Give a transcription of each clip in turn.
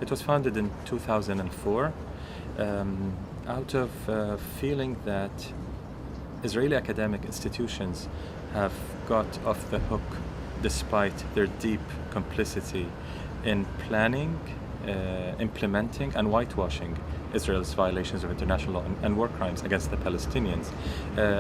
It was founded in 2004 out of feeling that Israeli academic institutions have got off the hook despite their deep complicity in planning, implementing and whitewashing Israel's violations of international law and war crimes against the Palestinians.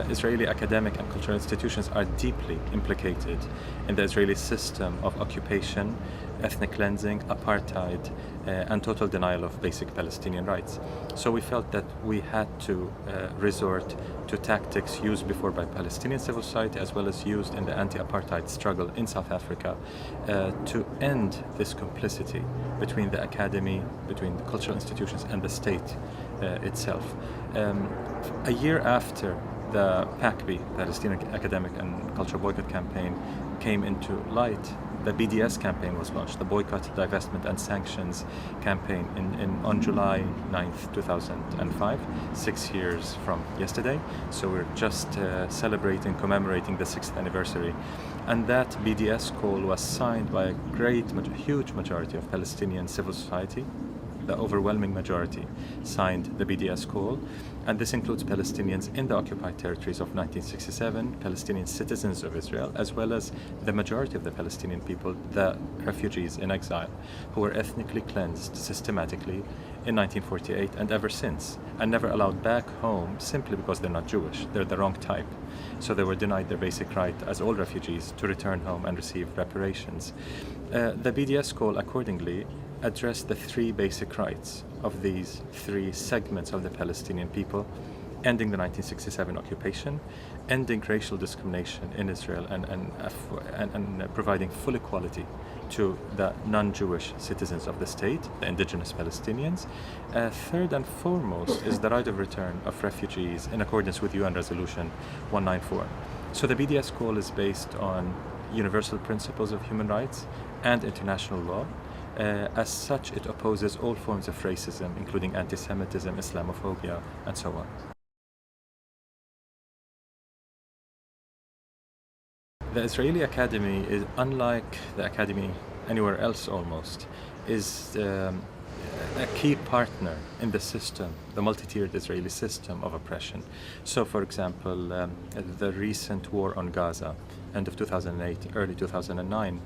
Israeli academic and cultural institutions are deeply implicated in the Israeli system of occupation, ethnic cleansing, apartheid, and total denial of basic Palestinian rights. So we felt that we had to resort to tactics used before by Palestinian civil society as well as used in the anti-apartheid struggle in South Africa to end this complicity between the academy, between the cultural institutions and the state itself. A year after the PACBI, Palestinian Academic and Cultural Boycott Campaign, came into light, the BDS campaign was launched, the Boycott, Divestment and Sanctions campaign on July 9th, 2005, 6 years from yesterday. So we're just commemorating the 6th anniversary. And that BDS call was signed by a huge majority of Palestinian civil society. The overwhelming majority signed the BDS call, and this includes Palestinians in the occupied territories of 1967, Palestinian citizens of Israel, as well as the majority of the Palestinian people, the refugees in exile, who were ethnically cleansed systematically in 1948 and ever since, and never allowed back home simply because they're not Jewish, they're the wrong type. So they were denied their basic right, as all refugees, to return home and receive reparations. The BDS call accordingly addressed the three basic rights of these three segments of the Palestinian people: ending the 1967 occupation, ending racial discrimination in Israel, and providing full equality to the non-Jewish citizens of the state, the indigenous Palestinians. Third and foremost is the right of return of refugees in accordance with UN Resolution 194. So the BDS call is based on universal principles of human rights and international law. As such, it opposes all forms of racism, including anti-Semitism, Islamophobia, and so on. The Israeli Academy is, unlike the academy anywhere else almost, is a key partner in the system, the multi-tiered Israeli system of oppression. So, for example, the recent war on Gaza, end of 2008, early 2009,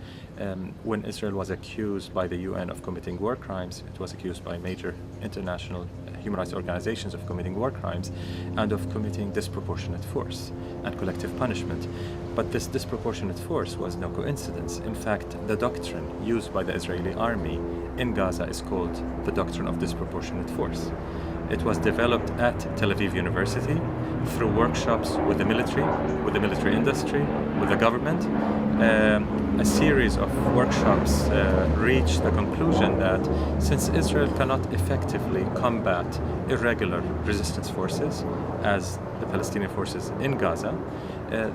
when Israel was accused by the UN of committing war crimes, it was accused by major international human rights organizations of committing war crimes and of committing disproportionate force and collective punishment. But this disproportionate force was no coincidence. In fact, the doctrine used by the Israeli army in Gaza is called the doctrine of disproportionate force. It was developed at Tel Aviv University through workshops with the military industry, with the government. A series of workshops reached the conclusion that since Israel cannot effectively combat irregular resistance forces, as the Palestinian forces in Gaza,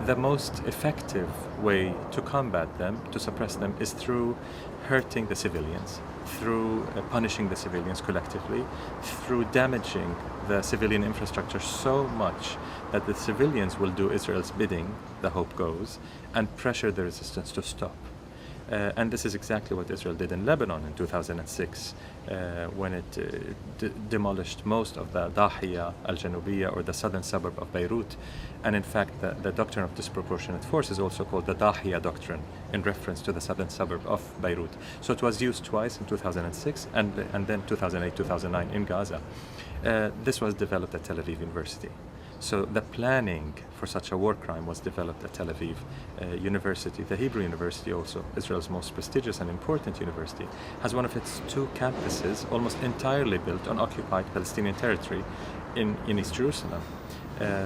the most effective way to combat them, to suppress them, is through hurting the civilians, through punishing the civilians collectively, through damaging the civilian infrastructure so much that the civilians will do Israel's bidding, the hope goes, and pressure the resistance to stop. And this is exactly what Israel did in Lebanon in 2006 when it demolished most of the Dahiya al-Janubiyya, or the southern suburb of Beirut. And in fact, the doctrine of disproportionate force is also called the Dahiya doctrine, in reference to the southern suburb of Beirut. So it was used twice, in 2006 and then 2008-2009 in Gaza. This was developed at Tel Aviv University. So the planning for such a war crime was developed at Tel Aviv University. The Hebrew University, also Israel's most prestigious and important university, has one of its two campuses almost entirely built on occupied Palestinian territory in East Jerusalem.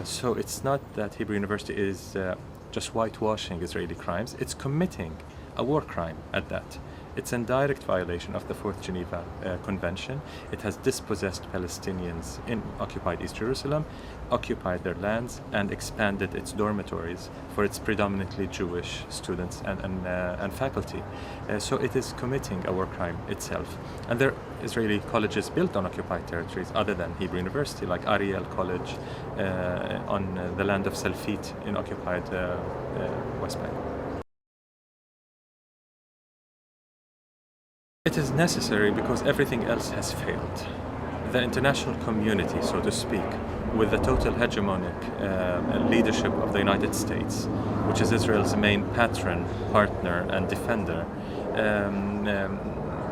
So it's not that Hebrew University is just whitewashing Israeli crimes, it's committing a war crime at that. It's in direct violation of the Fourth Geneva Convention. It has dispossessed Palestinians in occupied East Jerusalem, occupied their lands, and expanded its dormitories for its predominantly Jewish students and faculty. So it is committing a war crime itself. And there are Israeli colleges built on occupied territories other than Hebrew University, like Ariel College on the land of Salfit in occupied West Bank. It is necessary because everything else has failed. The international community, so to speak, with the total hegemonic leadership of the United States, which is Israel's main patron, partner, and defender,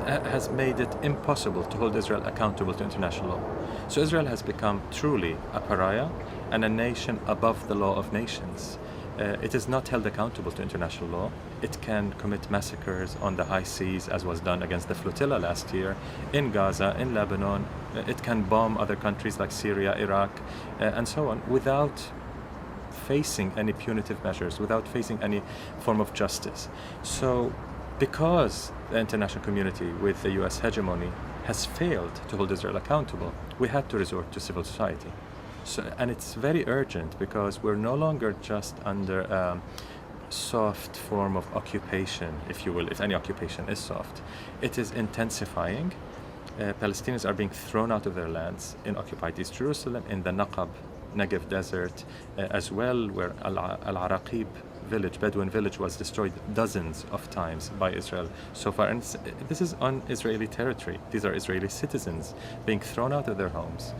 has made it impossible to hold Israel accountable to international law. So Israel has become truly a pariah and a nation above the law of nations. It is not held accountable to international law. It can commit massacres on the high seas, as was done against the flotilla last year, in Gaza, in Lebanon. It can bomb other countries like Syria, Iraq, and so on, without facing any punitive measures, without facing any form of justice. So, because the international community with the US hegemony has failed to hold Israel accountable, we had to resort to civil society. So, and it's very urgent because we're no longer just under a soft form of occupation, if you will, if any occupation is soft. It is intensifying. Palestinians are being thrown out of their lands in occupied East Jerusalem, in the Negev desert, as well, where Al-Araqib village, Bedouin village, was destroyed dozens of times by Israel so far. And this is on Israeli territory. These are Israeli citizens being thrown out of their homes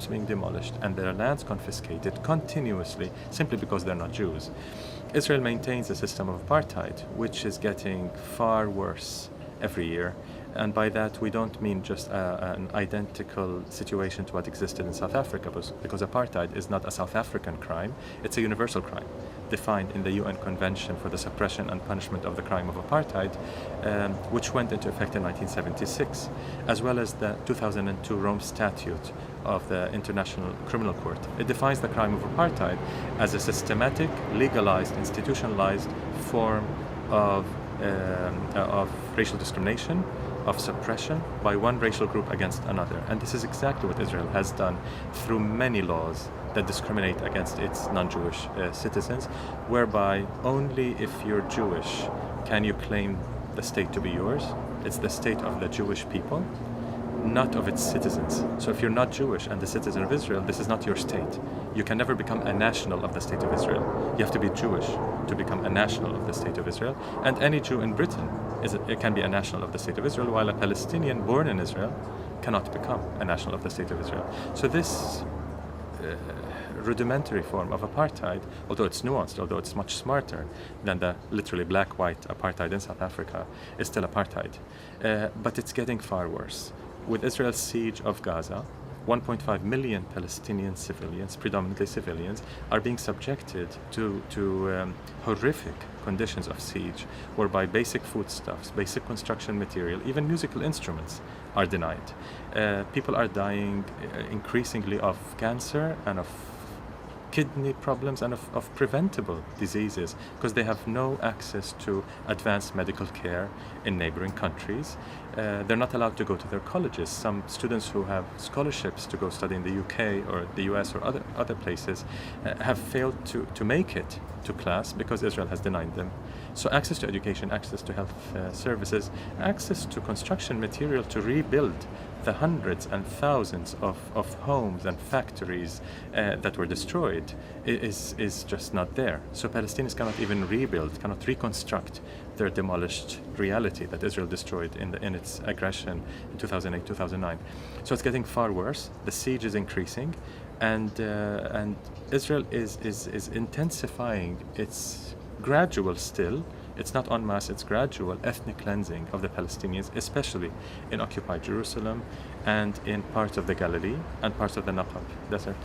being demolished, and their lands confiscated continuously simply because they're not Jews. Israel maintains a system of apartheid, which is getting far worse every year. And by that, we don't mean just an identical situation to what existed in South Africa, because apartheid is not a South African crime, it's a universal crime, defined in the UN Convention for the Suppression and Punishment of the Crime of Apartheid, which went into effect in 1976, as well as the 2002 Rome Statute of the International Criminal Court. It defines the crime of apartheid as a systematic, legalized, institutionalized form of racial discrimination, of suppression by one racial group against another. And this is exactly what Israel has done through many laws that discriminate against its non-Jewish citizens, whereby only if you're Jewish can you claim the state to be yours. It's the state of the Jewish people, not of its citizens. So if you're not Jewish and a citizen of Israel, this is not your state. You can never become a national of the state of Israel. You have to be Jewish to become a national of the state of Israel. And any Jew in Britain can be a national of the state of Israel, while a Palestinian born in Israel cannot become a national of the state of Israel. So this rudimentary form of apartheid, although it's nuanced, although it's much smarter than the literally black-white apartheid in South Africa, is still apartheid. But it's getting far worse. With Israel's siege of Gaza, 1.5 million Palestinian civilians, predominantly civilians, are being subjected to horrific conditions of siege, whereby basic foodstuffs, basic construction material, even musical instruments are denied. People are dying increasingly of cancer and of kidney problems and of preventable diseases because they have no access to advanced medical care in neighboring countries. They're not allowed to go to their colleges. Some students who have scholarships to go study in the UK or the US or other places have failed to make it to class because Israel has denied them. So access to education, access to health services, access to construction material to rebuild the hundreds and thousands of homes and factories that were destroyed is just not there. So Palestinians cannot even rebuild, cannot reconstruct their demolished reality that Israel destroyed in its aggression in 2008, 2009. So it's getting far worse. The siege is increasing, and Israel is intensifying its gradual still. It's not en masse, it's gradual ethnic cleansing of the Palestinians, especially in occupied Jerusalem and in parts of the Galilee and parts of the Negev desert.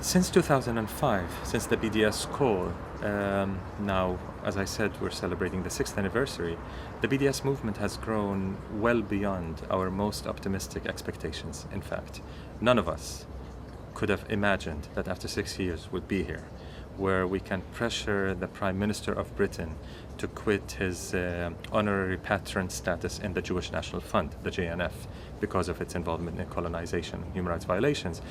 Since 2005, since the BDS call, now, as I said, we're celebrating the 6th anniversary, the BDS movement has grown well beyond our most optimistic expectations, in fact. None of us could have imagined that after 6 years we'd be here, where we can pressure the Prime Minister of Britain to quit his honorary patron status in the Jewish National Fund, the JNF, because of its involvement in colonization and human rights violations,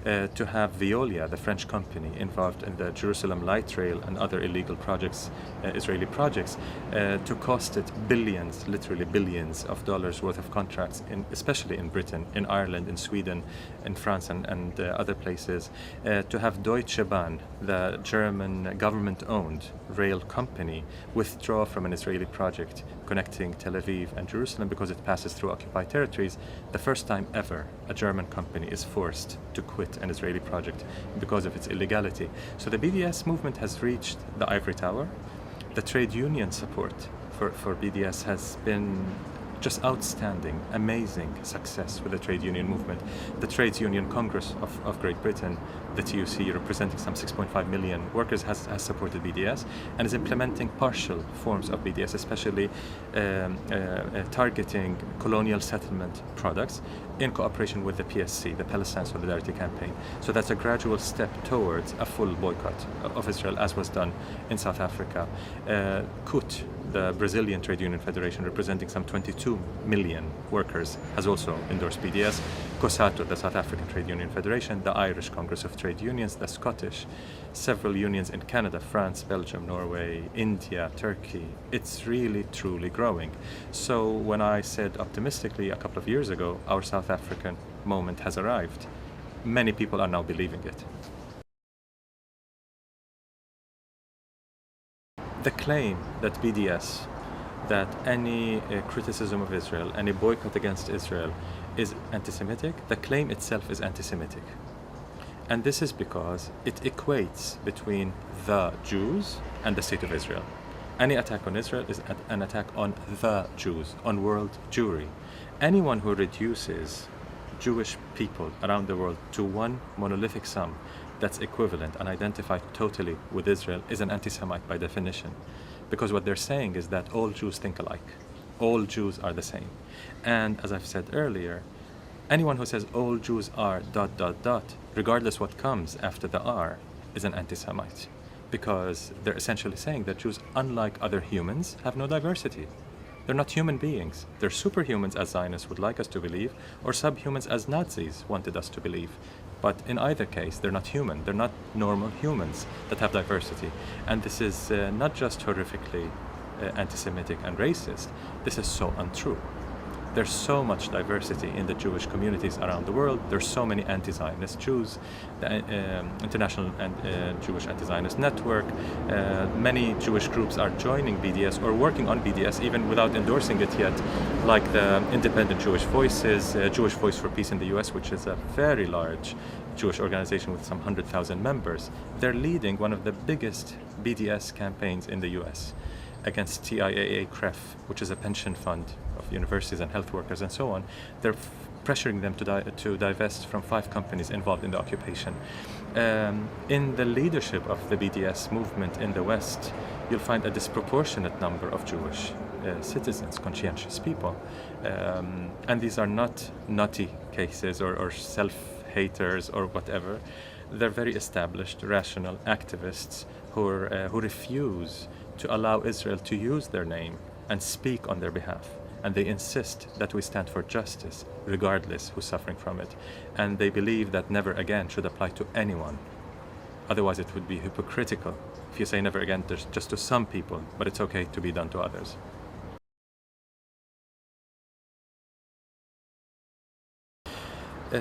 to have Veolia, the French company involved in the Jerusalem Light Rail and other illegal projects, Israeli projects, to cost it billions, literally billions of dollars worth of contracts, especially in Britain, in Ireland, in Sweden, in France and other places, to have Deutsche Bahn, the German government-owned rail company, withdraw from an Israeli project connecting Tel Aviv and Jerusalem because it passes through occupied territories. The first time ever a German company is forced to quit an Israeli project because of its illegality. So the BDS movement has reached the ivory tower. The trade union support for BDS has been just outstanding, amazing success with the trade union movement. The Trades Union Congress of Great Britain, the TUC, representing some 6.5 million workers, has supported BDS and is implementing partial forms of BDS, especially targeting colonial settlement products in cooperation with the PSC, the Palestine Solidarity Campaign. So that's a gradual step towards a full boycott of Israel, as was done in South Africa. CUT, the Brazilian Trade Union Federation, representing some 22 million workers, has also endorsed BDS. COSATU, the South African Trade Union Federation, the Irish Congress of Trade Unions, the Scottish, several unions in Canada, France, Belgium, Norway, India, Turkey. It's really, truly growing. So when I said optimistically a couple of years ago, our South African moment has arrived, many people are now believing it. The claim that BDS, that any criticism of Israel, any boycott against Israel is anti-Semitic, the claim itself is anti-Semitic. And this is because it equates between the Jews and the state of Israel. Any attack on Israel is an attack on the Jews, on world Jewry. Anyone who reduces Jewish people around the world to one monolithic sum that's equivalent and identified totally with Israel is an anti-Semite by definition. Because what they're saying is that all Jews think alike. All Jews are the same. And as I've said earlier, anyone who says all Jews are ... regardless what comes after the R, is an anti-Semite. Because they're essentially saying that Jews, unlike other humans, have no diversity. They're not human beings. They're superhumans, as Zionists would like us to believe, or subhumans, as Nazis wanted us to believe. But in either case, they're not human. They're not normal humans that have diversity. And this is not just horrifically anti-Semitic and racist. This is so untrue. There's so much diversity in the Jewish communities around the world. There's so many anti-Zionist Jews, the International Jewish Anti-Zionist Network. Many Jewish groups are joining BDS or working on BDS even without endorsing it yet, like the Independent Jewish Voices, Jewish Voice for Peace in the US, which is a very large Jewish organization with some 100,000 members. They're leading one of the biggest BDS campaigns in the US against TIAA-CREF, which is a pension fund of universities and health workers and so on. They're pressuring them to divest from 5 companies involved in the occupation. In the leadership of the BDS movement in the West, you'll find a disproportionate number of Jewish citizens, conscientious people. And these are not nutty cases or self-haters or whatever. They're very established, rational activists who refuse to allow Israel to use their name and speak on their behalf. And they insist that we stand for justice, regardless who's suffering from it. And they believe that never again should apply to anyone. Otherwise it would be hypocritical if you say never again just to some people, but it's okay to be done to others.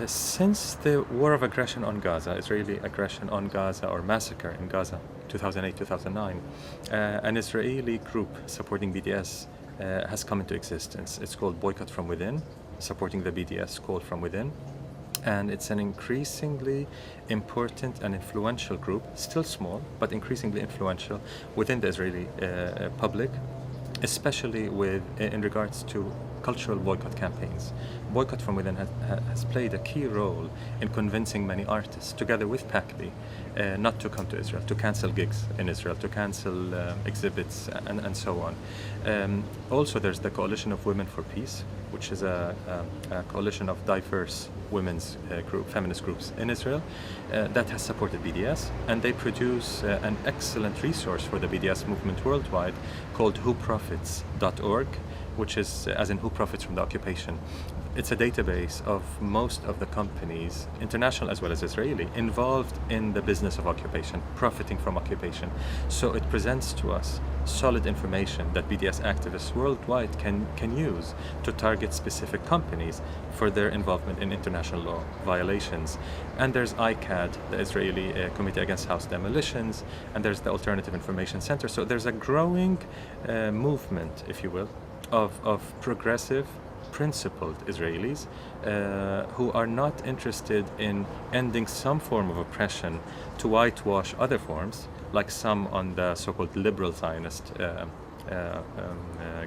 Since the war of aggression on Gaza, Israeli aggression on Gaza or massacre in Gaza, 2008-2009, an Israeli group supporting BDS has come into existence. It's called Boycott from Within, supporting the BDS call from within. And it's an increasingly important and influential group, still small, but increasingly influential within the Israeli public, especially in regards to cultural boycott campaigns. Boycott from Within has played a key role in convincing many artists, together with PACBI, not to come to Israel, to cancel gigs in Israel, to cancel exhibits, and so on. Also, there's the Coalition of Women for Peace, which is a coalition of diverse women's feminist groups in Israel that has supported BDS, and they produce an excellent resource for the BDS movement worldwide called whoprofits.org, which is as in who profits from the occupation. It's a database of most of the companies, international as well as Israeli, involved in the business of occupation, profiting from occupation. So it presents to us solid information that BDS activists worldwide can use to target specific companies for their involvement in international law violations. And there's ICAD, the Israeli Committee Against House Demolitions, and there's the Alternative Information Center. So there's a growing movement, if you will, of progressive, principled Israelis who are not interested in ending some form of oppression to whitewash other forms, like some on the so-called liberal Zionist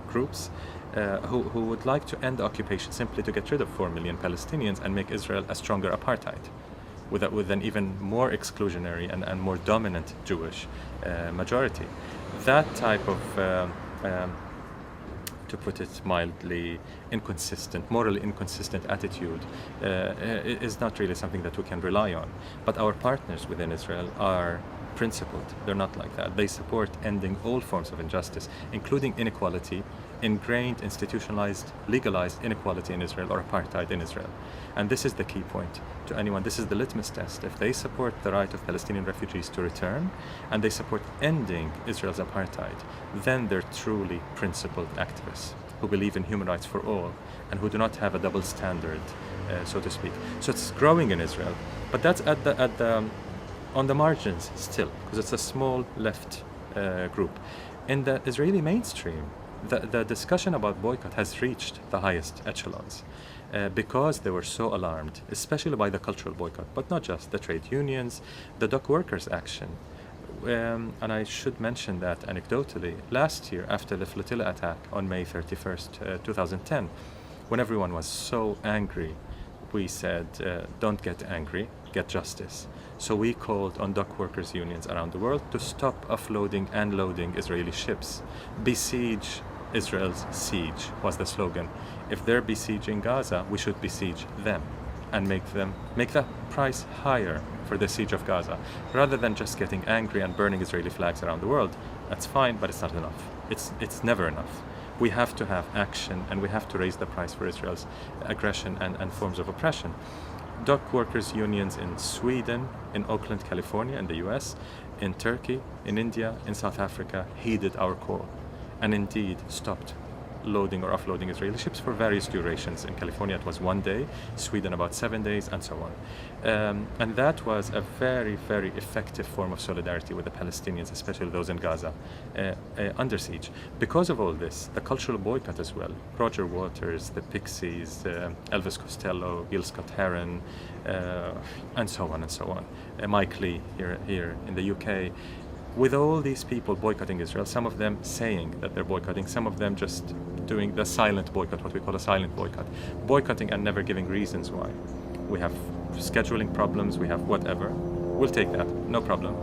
groups who would like to end occupation simply to get rid of 4 million Palestinians and make Israel a stronger apartheid with an even more exclusionary and more dominant Jewish majority. That type of to put it mildly, morally inconsistent attitude is not really something that we can rely on. But our partners within Israel are principled. They're not like that. They support ending all forms of injustice, including inequality, ingrained, institutionalized, legalized inequality in Israel, or apartheid in Israel. And this is the key point to anyone. This is the litmus test. If they support the right of Palestinian refugees to return, and they support ending Israel's apartheid, then they're truly principled activists who believe in human rights for all and who do not have a double standard, so to speak. So it's growing in Israel, but that's on the margins still, because it's a small left group. In the Israeli mainstream, the discussion about boycott has reached the highest echelons because they were so alarmed, especially by the cultural boycott, but not just the trade unions, the dock workers' action. And I should mention that anecdotally, last year after the flotilla attack on May 31st, 2010, when everyone was so angry, we said, don't get angry, get justice. So we called on dock workers' unions around the world to stop offloading and loading Israeli ships. Besiege Israel's siege was the slogan. If they're besieging Gaza, we should besiege them and make the price higher for the siege of Gaza, rather than just getting angry and burning Israeli flags around the world. That's fine, but it's not enough. It's never enough. We have to have action, and we have to raise the price for Israel's aggression and forms of oppression. Dock workers' unions in Sweden, in Oakland, California, in the US, in Turkey, in India, in South Africa heeded our call and indeed stopped loading or offloading Israeli ships for various durations. In California it was 1 day, Sweden about 7 days, and so on. And that was a very, very effective form of solidarity with the Palestinians, especially those in Gaza, under siege. Because of all this, the cultural boycott as well, Roger Waters, the Pixies, Elvis Costello, Gil Scott-Heron, and so on and so on, Mike Lee here in the UK, with all these people boycotting Israel, some of them saying that they're boycotting, some of them just doing the silent boycott, what we call a silent boycott, boycotting and never giving reasons why. We have scheduling problems, we have whatever. We'll take that, no problem.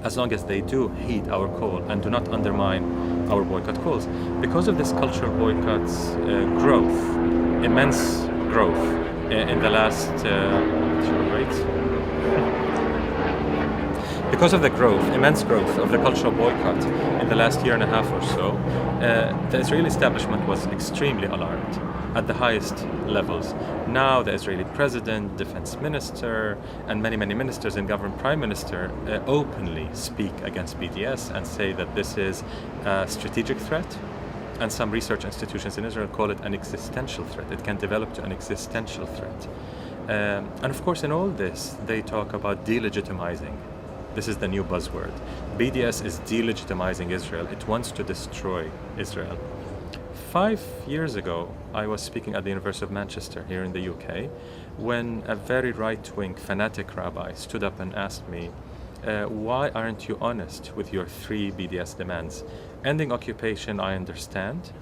As long as they do heed our call and do not undermine our boycott calls. Because of this cultural boycott's growth, immense growth in the last, because of the immense growth of the cultural boycott in the last year and a half or so, the Israeli establishment was extremely alarmed at the highest levels. Now the Israeli president, defense minister, and many, many ministers and government prime minister openly speak against BDS and say that this is a strategic threat. And some research institutions in Israel call it an existential threat. It can develop to an existential threat. And of course, in all this, they talk about delegitimizing. This is the new buzzword. BDS is delegitimizing Israel. It wants to destroy Israel. 5 years ago, I was speaking at the University of Manchester here in the UK when a very right-wing fanatic rabbi stood up and asked me, why aren't you honest with your 3 BDS demands? Ending occupation, I understand.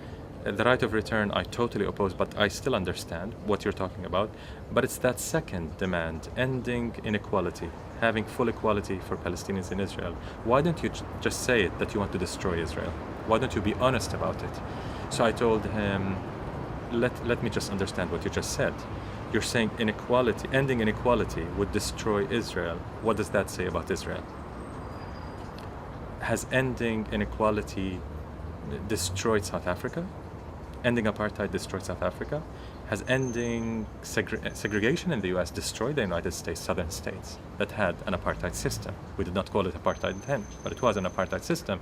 The right of return, I totally oppose, but I still understand what you're talking about. But it's that second demand, ending inequality, having full equality for Palestinians in Israel. Why don't you just say it that you want to destroy Israel? Why don't you be honest about it? So I told him, let me just understand what you just said. You're saying inequality, ending inequality would destroy Israel. What does that say about Israel? Has ending inequality destroyed South Africa? Ending apartheid destroyed South Africa? Has ending segregation in the US destroyed the United States southern states that had an apartheid system? We did not call it apartheid then, but it was an apartheid system.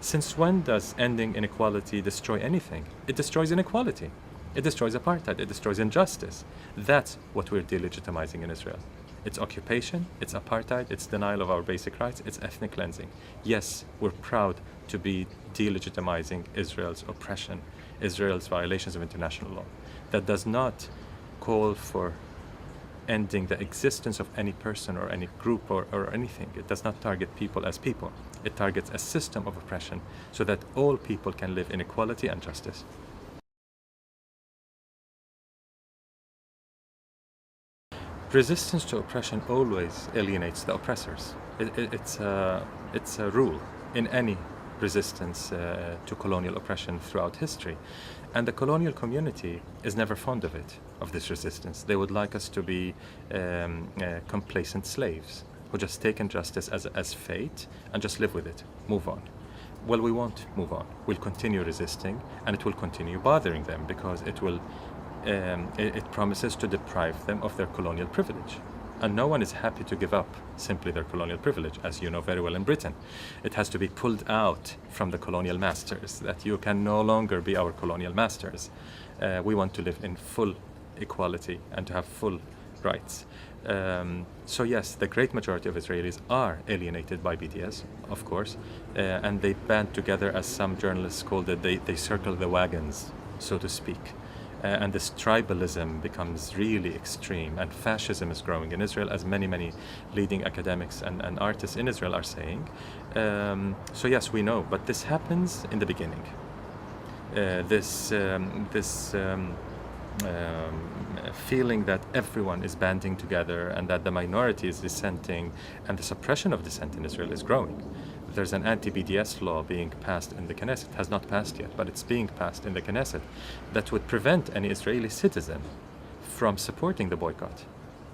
Since when does ending inequality destroy anything? It destroys inequality. It destroys apartheid. It destroys injustice. That's what we're delegitimizing in Israel. It's occupation, it's apartheid, it's denial of our basic rights, it's ethnic cleansing. Yes, we're proud to be delegitimizing Israel's oppression, Israel's violations of international law. That does not call for ending the existence of any person or any group or anything. It does not target people as people. It targets a system of oppression so that all people can live in equality and justice. Resistance to oppression always alienates the oppressors. It's a rule in any resistance to colonial oppression throughout history. And the colonial community is never fond of it, of this resistance. They would like us to be complacent slaves who just take injustice as fate and just live with it, move on. Well, we won't move on. We'll continue resisting, and it will continue bothering them because it promises to deprive them of their colonial privilege. And no one is happy to give up simply their colonial privilege, as you know very well in Britain. It has to be pulled out from the colonial masters, that you can no longer be our colonial masters. We want to live in full equality and to have full rights. So yes, the great majority of Israelis are alienated by BDS, of course, and they band together, as some journalists called it, they circle the wagons, so to speak. And this tribalism becomes really extreme, and fascism is growing in Israel, as many leading academics and artists in Israel are saying. So yes, we know, but this happens in the beginning. This feeling that everyone is banding together and that the minority is dissenting, and the suppression of dissent in Israel is growing. There's an anti-BDS law being passed in the Knesset. It has not passed yet, but it's being passed in the Knesset, that would prevent any Israeli citizen from supporting the boycott.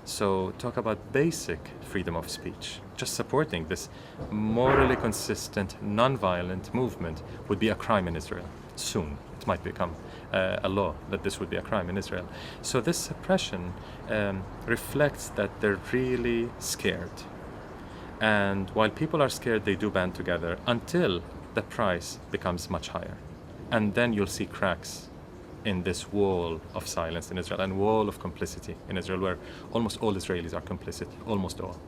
So talk about basic freedom of speech. Just supporting this morally consistent, non-violent movement would be a crime in Israel. Soon it might become a law that this would be a crime in Israel. So this suppression reflects that they're really scared. And while people are scared, they do band together until the price becomes much higher. And then you'll see cracks in this wall of silence in Israel and wall of complicity in Israel, where almost all Israelis are complicit, almost all.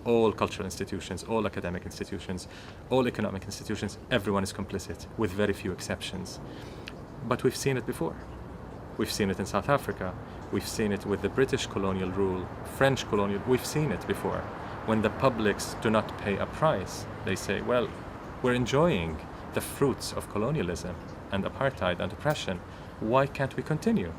All cultural institutions, all academic institutions, all economic institutions, everyone is complicit, with very few exceptions. But we've seen it before. We've seen it in South Africa. We've seen it with the British colonial rule, French colonial. We've seen it before. When the publics do not pay a price, they say, well, we're enjoying the fruits of colonialism and apartheid and oppression. Why can't we continue?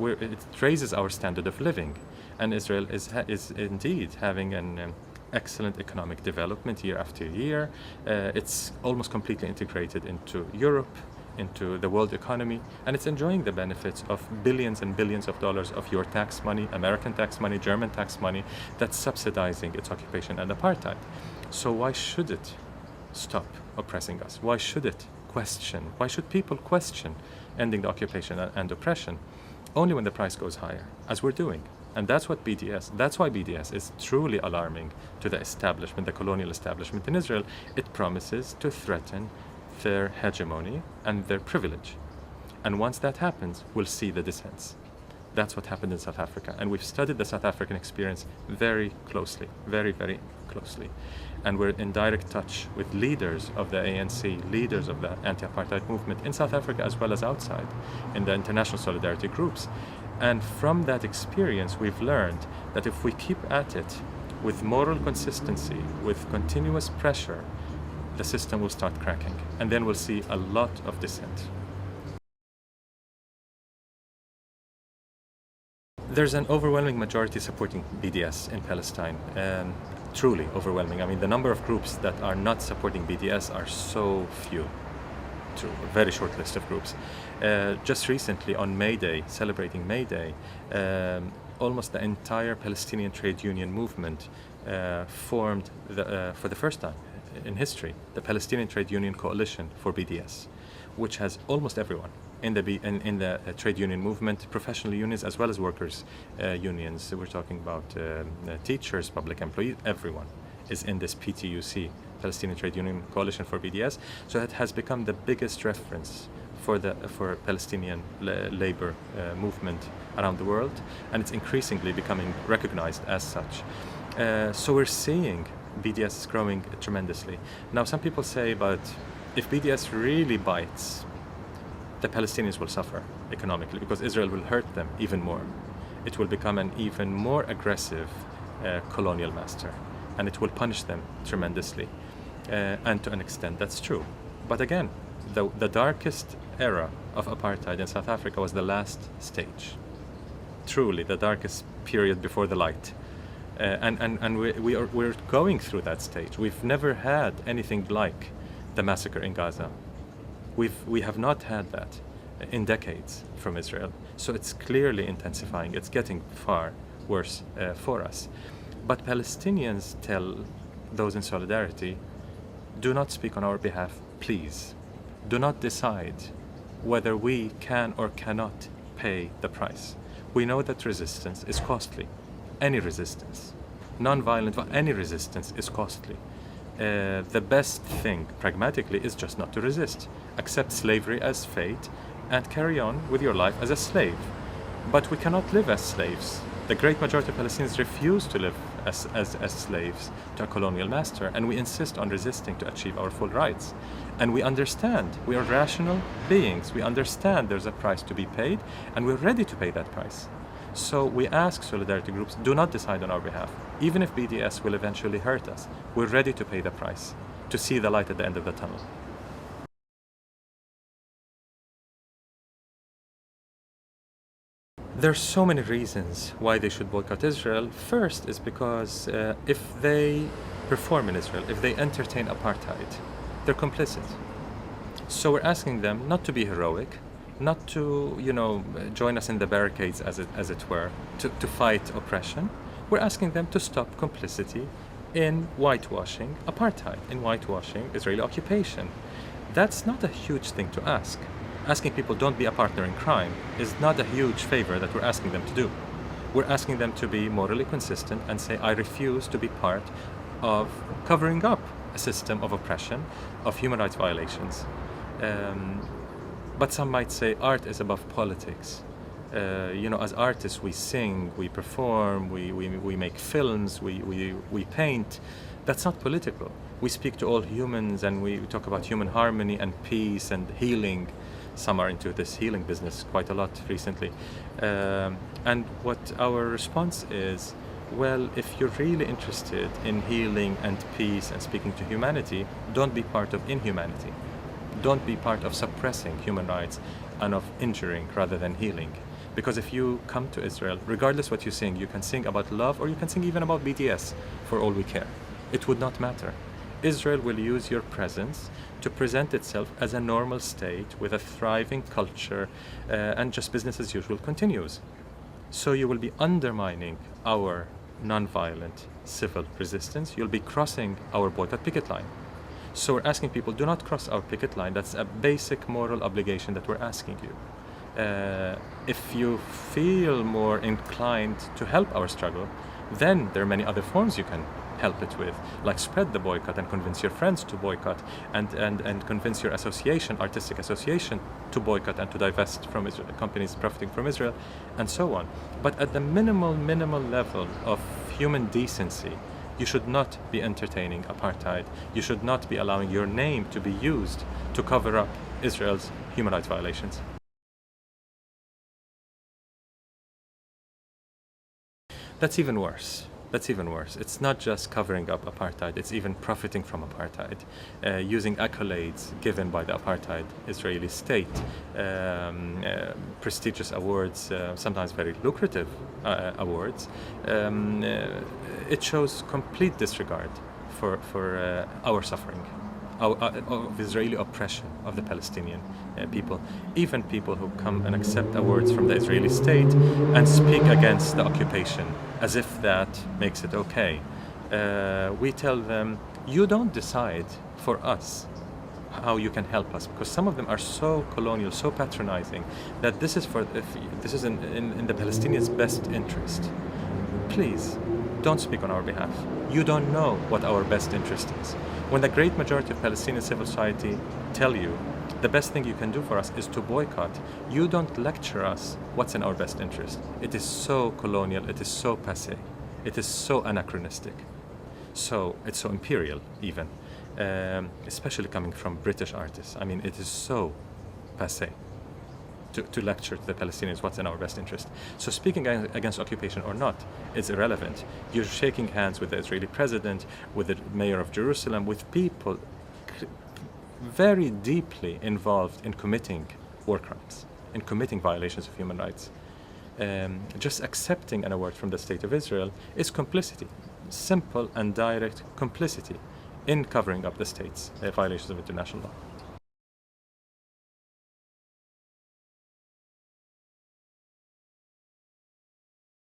It raises our standard of living. And Israel is indeed having an excellent economic development year after year. It's almost completely integrated into Europe, into the world economy, and it's enjoying the benefits of billions and billions of dollars of your tax money, American tax money, German tax money, that's subsidizing its occupation and apartheid. So why should it stop oppressing us? Why should it question? Why should people question ending the occupation and oppression? Only when the price goes higher, as we're doing. And that's why BDS is truly alarming to the establishment, the colonial establishment in Israel. It promises to threaten their hegemony and their privilege. And once that happens, we'll see the dissents. That's what happened in South Africa. And we've studied the South African experience very closely, very closely. And we're in direct touch with leaders of the ANC, leaders of the anti-apartheid movement in South Africa as well as outside, in the international solidarity groups. And from that experience, we've learned that if we keep at it with moral consistency, with continuous pressure, the system will start cracking, and then we'll see a lot of dissent. There's an overwhelming majority supporting BDS in Palestine. Truly overwhelming. I mean, the number of groups that are not supporting BDS are so few. A very short list of groups. Just recently on May Day, celebrating May Day, almost the entire Palestinian trade union movement formed for the first time in history the Palestinian Trade Union Coalition for BDS, which has almost everyone in the trade union movement, professional unions as well as workers unions. So we're talking about teachers, public employees, everyone is in this PTUC, Palestinian Trade Union Coalition for BDS. So it has become the biggest reference for Palestinian labor movement around the world, and it's increasingly becoming recognized as such. So we're seeing BDS is growing tremendously. Now some people say, but if BDS really bites, the Palestinians will suffer economically because Israel will hurt them even more. It will become an even more aggressive colonial master, and it will punish them tremendously. And to an extent that's true. But again, the darkest era of apartheid in South Africa was the last stage. Truly the darkest period before the light. And we're going through that stage. We've never had anything like the massacre in Gaza. We have not had that in decades from Israel. So it's clearly intensifying. It's getting far worse for us. But Palestinians tell those in solidarity, do not speak on our behalf, please. Do not decide whether we can or cannot pay the price. We know that resistance is costly. Any resistance, non-violent, any resistance is costly. The best thing, pragmatically, is just not to resist. Accept slavery as fate and carry on with your life as a slave. But we cannot live as slaves. The great majority of Palestinians refuse to live as slaves to a colonial master, and we insist on resisting to achieve our full rights. And we understand, we are rational beings, we understand there's a price to be paid, and we're ready to pay that price. So we ask solidarity groups, do not decide on our behalf. Even if BDS will eventually hurt us, we're ready to pay the price, to see the light at the end of the tunnel. There's so many reasons why they should boycott Israel. First is because if they perform in Israel, if they entertain apartheid, they're complicit. So we're asking them not to be heroic, not to, join us in the barricades, as it were, to fight oppression. We're asking them to stop complicity in whitewashing apartheid, in whitewashing Israeli occupation. That's not a huge thing to ask. Asking people don't be a partner in crime is not a huge favor that we're asking them to do. We're asking them to be morally consistent and say, I refuse to be part of covering up a system of oppression, of human rights violations. But some might say art is above politics. As artists, we sing, we perform, we make films, we paint. That's not political. We speak to all humans, and we talk about human harmony and peace and healing. Some are into this healing business quite a lot recently. And what our response is, well, if you're really interested in healing and peace and speaking to humanity, don't be part of inhumanity. Don't be part of suppressing human rights and of injuring rather than healing. Because if you come to Israel, regardless what you sing, you can sing about love or you can sing even about BDS, for all we care. It would not matter. Israel will use your presence to present itself as a normal state with a thriving culture, and just business as usual continues. So you will be undermining our non-violent civil resistance. You'll be crossing our boycott picket line. So we're asking people, do not cross our picket line. That's a basic moral obligation that we're asking you. If you feel more inclined to help our struggle, then there are many other forms you can help it with, like spread the boycott and convince your friends to boycott, and convince your association, artistic association, to boycott and to divest from Israel, companies profiting from Israel, and so on. But at the minimal level of human decency, you should not be entertaining apartheid. You should not be allowing your name to be used to cover up Israel's human rights violations. That's even worse. That's even worse. It's not just covering up apartheid, it's even profiting from apartheid, using accolades given by the apartheid Israeli state, prestigious awards, sometimes very lucrative awards. It shows complete disregard for our suffering, of Israeli oppression of the Palestinian people. Even people who come and accept awards from the Israeli state and speak against the occupation as if that makes it okay. We tell them, you don't decide for us how you can help us, because some of them are so colonial, so patronizing, that this is in the Palestinians' best interest. Please, don't speak on our behalf. You don't know what our best interest is. When the great majority of Palestinian civil society tell you the best thing you can do for us is to boycott, you don't lecture us what's in our best interest. It is so colonial, it is so passé, it is so anachronistic, so it's so imperial even, especially coming from British artists. I mean, it is so passé to lecture to the Palestinians what's in our best interest. So speaking against occupation or not is irrelevant. You're shaking hands with the Israeli president, with the mayor of Jerusalem, with people very deeply involved in committing war crimes, in committing violations of human rights. Just accepting an award from the State of Israel is complicity, simple and direct complicity in covering up the state's violations of international law.